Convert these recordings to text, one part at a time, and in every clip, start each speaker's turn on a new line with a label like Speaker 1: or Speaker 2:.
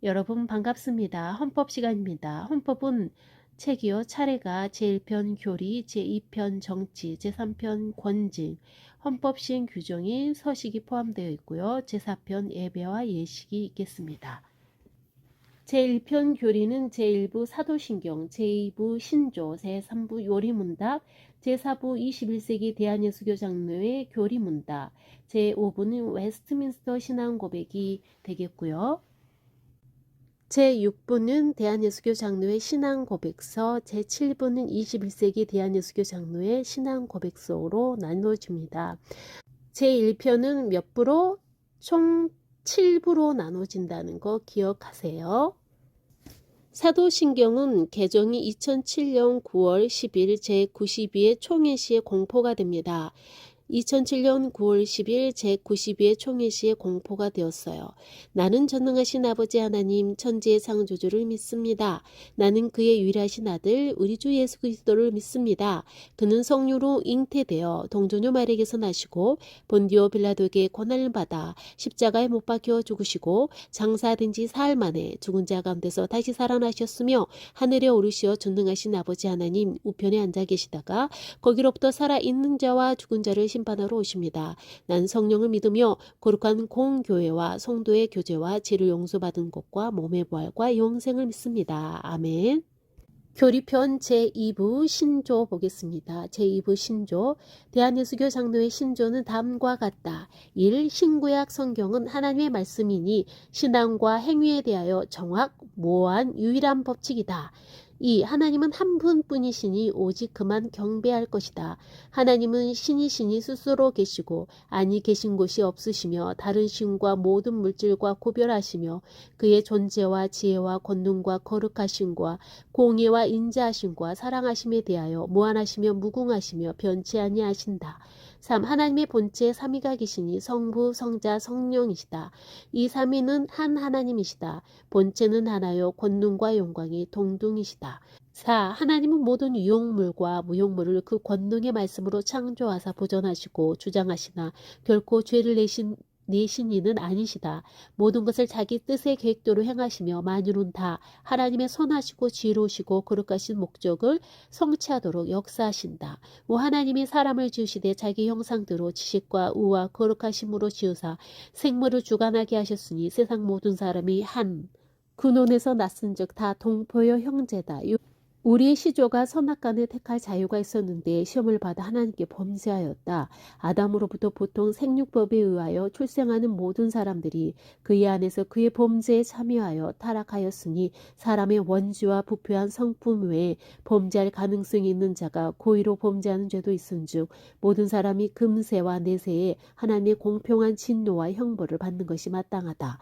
Speaker 1: 여러분 반갑습니다. 헌법 시간입니다. 헌법은 책이요 차례가 제1편 교리, 제2편 정치, 제3편 권징, 헌법 시행 규정이 서식이 포함되어 있고요. 제4편 예배와 예식이 있겠습니다. 제1편 교리는 제1부 사도신경, 제2부 신조, 제3부 요리문답, 제4부 21세기 대한예수교 장로의 교리문답, 제5부는 웨스트민스터 신앙고백이 되겠고요. 제6부는 대한예수교 장로의 신앙고백서, 제7부는 21세기 대한예수교 장로의 신앙고백서로 나누어집니다. 제1편은 몇 부로? 총 7부로 나눠진다는 거 기억하세요. 사도신경은 개정이 2007년 9월 10일 제92회 총회 시에 공포가 됩니다. 2007년 9월 10일 제92회 총회 시에 공포가 되었어요. 나는 전능하신 아버지 하나님 천지의 창조주를 믿습니다. 나는 그의 유일하신 아들 우리 주 예수 그리스도를 믿습니다. 그는 성령으로 잉태되어 동정녀 마리아에게서 나시고 본디오 빌라도에게 고난을 받아 십자가에 못 박혀 죽으시고 장사된 지 사흘 만에 죽은 자 가운데서 다시 살아나셨으며 하늘에 오르시어 전능하신 아버지 하나님 우편에 앉아 계시다가 거기로부터 살아있는 자와 죽은 자를 심판하러 오십니다. 난 성령을 믿으며 거룩한 공교회와 성도의 교제와 죄를 용서받은 것과 몸의 부활과 영생을 믿습니다. 아멘. 교리편 제2부 신조 보겠습니다. 제2부 신조. 대한예수교 장로의 신조는 다음과 같다. 1. 신구약 성경은 하나님의 말씀이니 신앙과 행위에 대하여 정확, 모호한 유일한 법칙이다. 2. 하나님은 한 분뿐이시니 오직 그만 경배할 것이다. 하나님은 신이시니 스스로 계시고 아니 계신 곳이 없으시며 다른 신과 모든 물질과 구별하시며 그의 존재와 지혜와 권능과 거룩하심과 공의와 인자하심과 사랑하심에 대하여 무한하시며 무궁하시며 변치 아니하신다. 3. 하나님의 본체 삼위가 계시니 성부, 성자, 성령이시다. 이 삼위는 한 하나님이시다. 본체는 하나요 권능과 영광이 동등이시다. 4. 하나님은 모든 유용물과 무용물을 그 권능의 말씀으로 창조하사 보존하시고 주장하시나 결코 죄를 내신 이는 아니시다. 모든 것을 자기 뜻의 계획대로 행하시며 만유는 다 하나님의 선하시고 지혜로우시고 거룩하신 목적을 성취하도록 역사하신다. 하나님이 사람을 지으시되 자기 형상대로 지식과 우와 거룩하심으로 지으사 생물을 주관하게 하셨으니 세상 모든 사람이 한 근원에서 났은즉 다 동포여 형제다. 우리의 시조가 선악간을 택할 자유가 있었는데 시험을 받아 하나님께 범죄하였다. 아담으로부터 보통 생육법에 의하여 출생하는 모든 사람들이 그의 안에서 그의 범죄에 참여하여 타락하였으니 사람의 원죄와 부패한 성품 외에 범죄할 가능성이 있는 자가 고의로 범죄하는 죄도 있은즉 모든 사람이 금세와 내세에 하나님의 공평한 진노와 형벌을 받는 것이 마땅하다.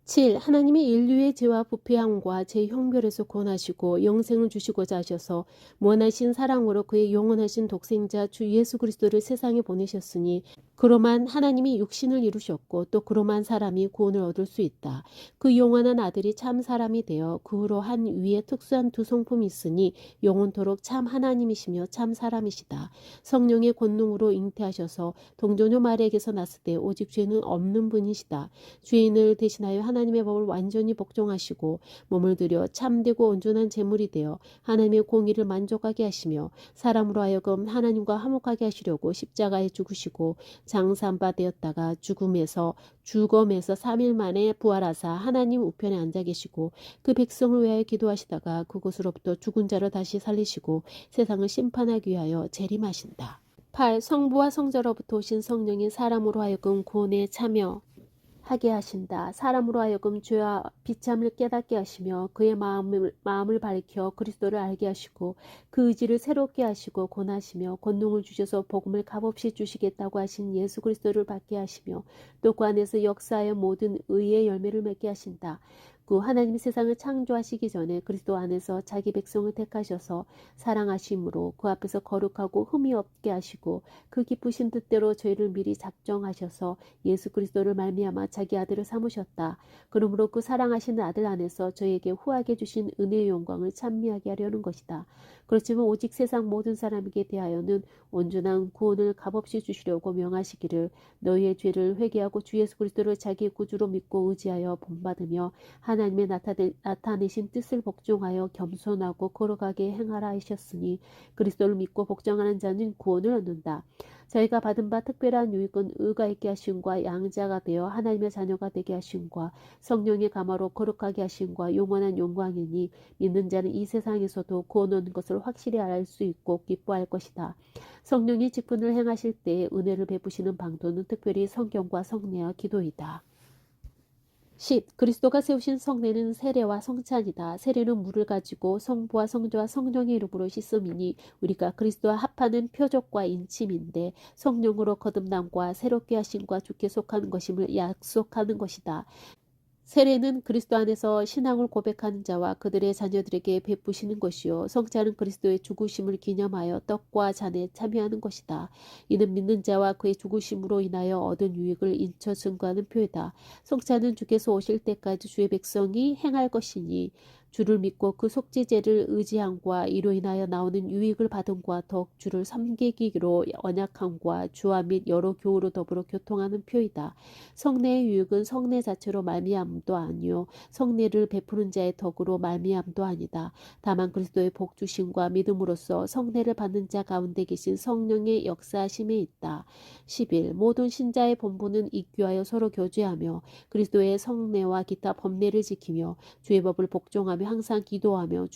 Speaker 1: 7. 하나님이 인류의 죄와 부패함과 제 형벌에서 구원하시고 영생을 주시고자 하셔서 무한하신 사랑으로 그의 영원하신 독생자 주 예수 그리스도를 세상에 보내셨으니 그로만 하나님이 육신을 이루셨고 또 그로만 사람이 구원을 얻을 수 있다. 그 영원한 아들이 참 사람이 되어 그 후로 한 위에 특수한 두 성품이 있으니 영원토록 참 하나님이시며 참 사람이시다. 성령의 권능으로 잉태하셔서 동정녀 마리아에게서 났을 때 오직 죄는 없는 분이시다. 죄인을 대신하여 하나님의 법을 완전히 복종하시고 몸을 들여 참되고 온전한 제물이 되어 하나님의 공의를 만족하게 하시며 사람으로 하여금 하나님과 화목하게 하시려고 십자가에 죽으시고 장사바 되었다가 죽음에서 3일 만에 부활하사 하나님 우편에 앉아 계시고 그 백성을 위하여 기도하시다가 그곳으로부터 죽은 자를 다시 살리시고 세상을 심판하기 위하여 재림하신다. 8. 성부와 성자로부터 오신 성령이 사람으로 하여금 구원에 참여하게 하신다. 사람으로 하여금 죄와 비참을 깨닫게 하시며 그의 마음을 밝혀 그리스도를 알게 하시고 그 의지를 새롭게 하시고 권하시며 권능을 주셔서 복음을 값없이 주시겠다고 하신 예수 그리스도를 받게 하시며 또 그 안에서 역사하여 모든 의의 열매를 맺게 하신다. 9. 하나님이 세상을 창조하시기 전에 그리스도 안에서 자기 백성을 택하셔서 사랑하심으로 그 앞에서 거룩하고 흠이 없게 하시고 그 기쁘신 뜻대로 저희를 미리 작정하셔서 예수 그리스도를 말미암아 자기 아들을 삼으셨다. 그러므로 그 사랑하시는 아들 안에서 저희에게 후하게 주신 은혜의 영광을 찬미하게 하려는 것이다. 그렇지만 오직 세상 모든 사람에게 대하여는 온전한 구원을 값없이 주시려고 명하시기를 너희의 죄를 회개하고 주 예수 그리스도를 자기의 구주로 믿고 의지하여 본받으며 하나님의 나타내신 뜻을 복종하여 겸손하고 거룩하게 행하라 하셨으니 그리스도를 믿고 복종하는 자는 구원을 얻는다. 저희가 받은 바 특별한 유익은 의가 있게 하심과 양자가 되어 하나님의 자녀가 되게 하심과 성령의 감화로 거룩하게 하심과 영원한 영광이니 믿는 자는 이 세상에서도 구원 얻는 것을 확실히 알 수 있고 기뻐할 것이다. 성령이 직분을 행하실 때에 은혜를 베푸시는 방도는 특별히 성경과 성례와 기도이다. 10. 그리스도가 세우신 성례는 세례와 성찬이다. 세례는 물을 가지고 성부와 성자와 성령의 이름으로 씻음이니 우리가 그리스도와 합하는 표적과 인침인데 성령으로 거듭남과 새롭게 하심과 주께 속하는 것임을 약속하는 것이다. 세례는 그리스도 안에서 신앙을 고백하는 자와 그들의 자녀들에게 베푸시는 것이요 성찬은 그리스도의 죽으심을 기념하여 떡과 잔에 참여하는 것이다. 이는 믿는 자와 그의 죽으심으로 인하여 얻은 유익을 인쳐 증거하는 표이다. 성찬은 주께서 오실 때까지 주의 백성이 행할 것이니 주를 믿고 그 속죄제를 의지함과 이로 인하여 나오는 유익을 받음과 더욱 주를 섬기기로 언약함과 주와 및 여러 교우로 더불어 교통하는 표이다. 성례의 유익은 성례 자체로 말미암도 아니요 성례를 베푸는 자의 덕으로 말미암도 아니다. 다만 그리스도의 복 주심과 믿음으로써 성례를 받는 자 가운데 계신 성령의 역사하심에 있다. 11. 모든 신자의 본분은 익귀하여 서로 교제하며 그리스도의 성례와 기타 법례를 지키며 주의 법을 복종하며 항상 기도하며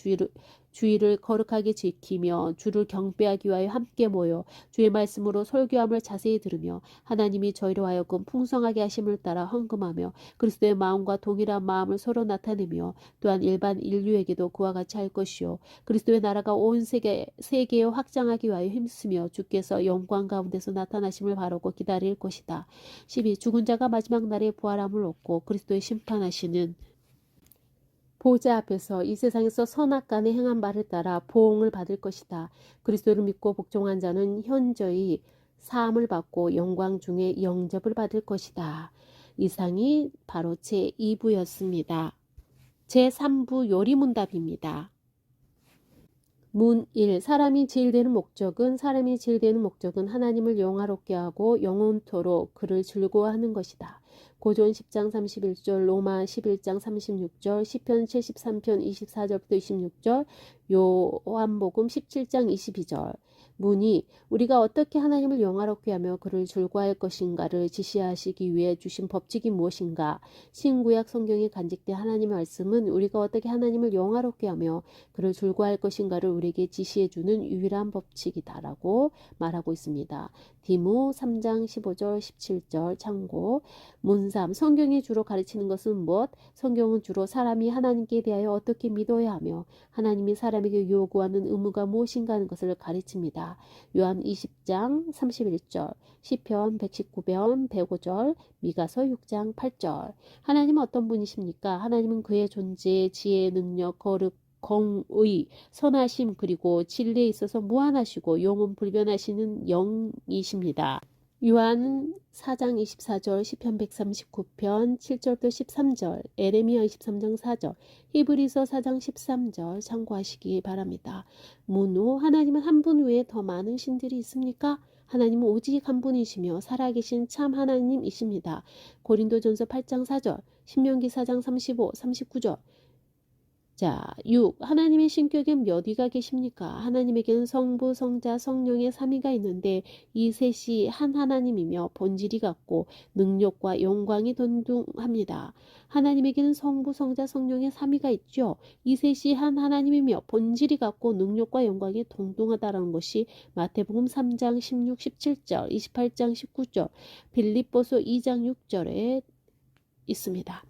Speaker 1: 주의를 거룩하게 지키며 주를 경배하기 위하여 함께 모여 주의 말씀으로 설교함을 자세히 들으며 하나님이 저희로 하여금 풍성하게 하심을 따라 헌금하며 그리스도의 마음과 동일한 마음을 서로 나타내며 또한 일반 인류에게도 그와 같이 할 것이요 그리스도의 나라가 온 세계에 확장하기 위하여 힘쓰며 주께서 영광 가운데서 나타나심을 바라고 기다릴 것이다. 12. 죽은 자가 마지막 날에 부활함을 얻고 그리스도의 심판하시는 보좌 앞에서 이 세상에서 선악간에 행한 바를 따라 보응을 받을 것이다. 그리스도를 믿고 복종한 자는 현저히 사함을 받고 영광 중에 영접을 받을 것이다. 이상이 바로 제2부였습니다. 제3부 요리문답입니다. 문 1. 사람이 제일 되는 목적은 하나님을 영화롭게 하고 영원토록 그를 즐거워하는 것이다. 고전 10장 31절, 로마 11장 36절, 시편 73편 24절부터 26절, 요한복음 17장 22절. 문이 우리가 어떻게 하나님을 영화롭게 하며 그를 즐거워할 것인가를 지시하시기 위해 주신 법칙이 무엇인가? 신구약 성경에 간직된 하나님의 말씀은 우리가 어떻게 하나님을 영화롭게 하며 그를 즐거워할 것인가를 우리에게 지시해주는 유일한 법칙이다라고 말하고 있습니다. 디모 3장 15절 17절 참고. 문 3. 성경이 주로 가르치는 것은 무엇? 성경은 주로 사람이 하나님께 대하여 어떻게 믿어야 하며 하나님이 사람에게 요구하는 의무가 무엇인가 하는 것을 가르칩니다. 요한 20장 31절, 시편 119편 105절, 미가서 6장 8절. 하나님은 어떤 분이십니까? 하나님은 그의 존재, 지혜, 능력, 거룩, 공의, 선하심 그리고 진리에 있어서 무한하시고 영원 불변하시는 영이십니다. 요한 4장 24절, 시편 139편 7절부터 13절, 에레미야 23장 4절, 히브리서 4장 13절 참고하시기 바랍니다. 문호, 하나님은 한 분 외에 더 많은 신들이 있습니까? 하나님은 오직 한 분이시며 살아계신 참 하나님이십니다. 고린도전서 8장 4절, 신명기 4장 35, 39절. 자, 6. 하나님의 신격엔 몇 위가 계십니까? 하나님에게는 성부, 성자, 성령의 3위가 있는데 이 셋이 한 하나님이며 본질이 같고 능력과 영광이 동등합니다. 하나님에게는 성부, 성자, 성령의 3위가 있죠. 이 셋이 한 하나님이며 본질이 같고 능력과 영광이 동등하다는 것이 마태복음 3장 16, 17절, 28장 19절, 빌립보서 2장 6절에 있습니다.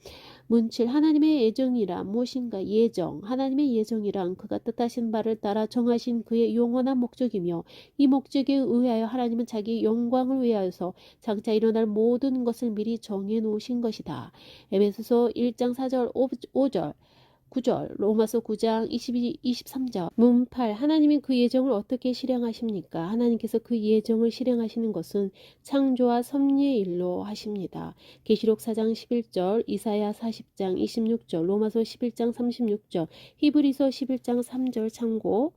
Speaker 1: 문칠 하나님의 예정이란 무엇인가? 예정. 하나님의 예정이란 그가 뜻하신 바를 따라 정하신 그의 영원한 목적이며 이 목적에 의하여 하나님은 자기 영광을 위하여서 장차 일어날 모든 것을 미리 정해 놓으신 것이다. 에베소서 1장 4절 5절 9절, 로마서 9장 22, 23절. 문팔, 하나님이 그 예정을 어떻게 실행하십니까? 하나님께서 그 예정을 실행하시는 것은 창조와 섭리의 일로 하십니다. 계시록 4장 11절, 이사야 40장 26절, 로마서 11장 36절, 히브리서 11장 3절 참고.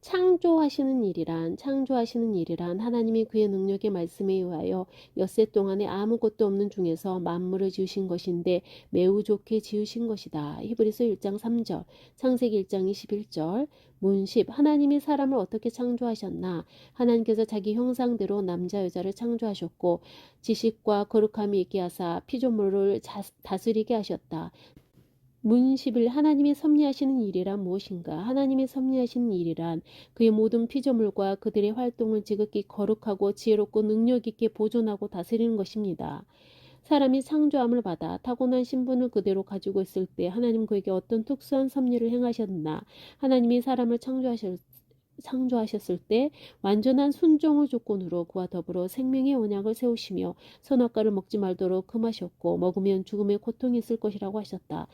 Speaker 1: 창조하시는 일이란 하나님이 그의 능력의 말씀에 의하여 엿새 동안에 아무것도 없는 중에서 만물을 지으신 것인데 매우 좋게 지으신 것이다. 히브리서 1장 3절, 창세기 1장 21절. 문십, 하나님이 사람을 어떻게 창조하셨나? 하나님께서 자기 형상대로 남자 여자를 창조하셨고 지식과 거룩함이 있게 하사 피조물을 다스리게 하셨다. 문십일, 하나님이 섭리하시는 일이란 무엇인가? 하나님이 섭리하시는 일이란 그의 모든 피조물과 그들의 활동을 지극히 거룩하고 지혜롭고 능력 있게 보존하고 다스리는 것입니다. 사람이 창조함을 받아 타고난 신분을 그대로 가지고 있을 때 하나님 그에게 어떤 특수한 섭리를 행하셨나? 하나님이 사람을 창조하셨을 때 완전한 순종을 조건으로 그와 더불어 생명의 언약을 세우시며 선악과를 먹지 말도록 금하셨고 먹으면 죽음의 고통이 있을 것이라고 하셨다.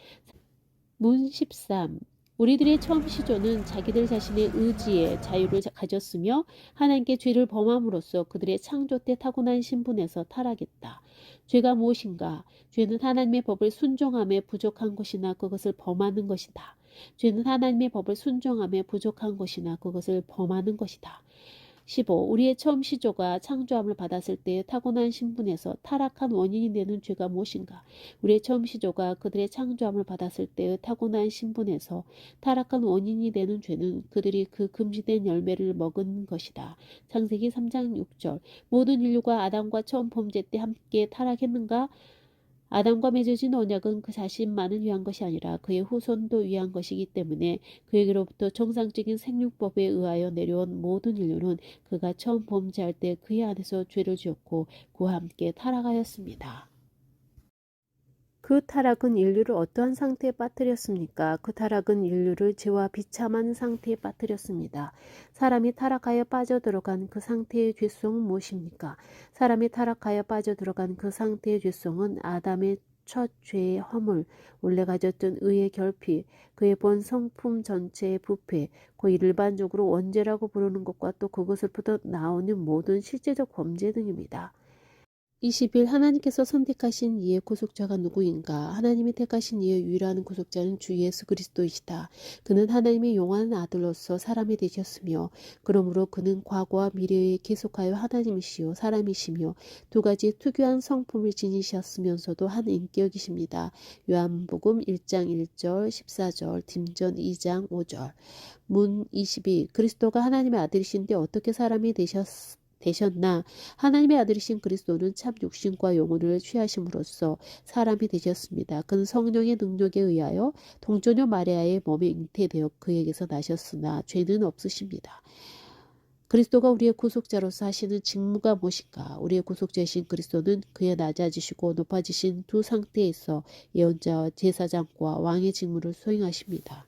Speaker 1: 문 13. 우리들의 처음 시조는 자기들 자신의 의지에 자유를 가졌으며 하나님께 죄를 범함으로써 그들의 창조 때 타고난 신분에서 타락했다. 죄가 무엇인가? 죄는 하나님의 법을 순종함에 부족한 것이나 그것을 범하는 것이다. 죄는 하나님의 법을 순종함에 부족한 것이나 그것을 범하는 것이다. 15. 우리의 처음 시조가 창조함을 받았을 때 타고난 신분에서 타락한 원인이 되는 죄가 무엇인가? 우리의 처음 시조가 그들의 창조함을 받았을 때의 타고난 신분에서 타락한 원인이 되는 죄는 그들이 그 금지된 열매를 먹은 것이다. 창세기 3장 6절. 모든 인류가 아담과 처음 범죄 때 함께 타락했는가? 아담과 맺어진 언약은 그 자신만을 위한 것이 아니라 그의 후손도 위한 것이기 때문에 그에게로부터 정상적인 생육법에 의하여 내려온 모든 인류는 그가 처음 범죄할 때 그의 안에서 죄를 지었고 그와 함께 타락하였습니다. 그 타락은 인류를 어떠한 상태에 빠뜨렸습니까? 그 타락은 인류를 죄와 비참한 상태에 빠뜨렸습니다. 사람이 타락하여 빠져들어간 그 상태의 죄성은 무엇입니까? 사람이 타락하여 빠져들어간 그 상태의 죄성은 아담의 첫 죄의 허물, 원래 가졌던 의의 결핍, 그의 본 성품 전체의 부패, 그 일반적으로 원죄라고 부르는 것과 또 그것을부터 나오는 모든 실제적 범죄 등입니다. 20일 하나님께서 선택하신 이의 구속자가 누구인가? 하나님이 택하신 이의 유일한 구속자는 주 예수 그리스도이시다. 그는 하나님의 영원한 아들로서 사람이 되셨으며 그러므로 그는 과거와 미래에 계속하여 하나님이시요 사람이시며 두 가지 특유한 성품을 지니셨으면서도 한 인격이십니다. 요한복음 1장 1절 14절 딤전 2장 5절. 문 22. 그리스도가 하나님의 아들이신데 어떻게 사람이 되셨나? 하나님의 아들이신 그리스도는 참 육신과 영혼을 취하심으로써 사람이 되셨습니다. 그는 성령의 능력에 의하여 동조녀 마리아의 몸에 잉태되어 그에게서 나셨으나 죄는 없으십니다. 그리스도가 우리의 구속자로서 하시는 직무가 무엇인가? 우리의 구속자이신 그리스도는 그의 낮아지시고 높아지신 두 상태에 있어 예언자와 제사장과 왕의 직무를 수행하십니다.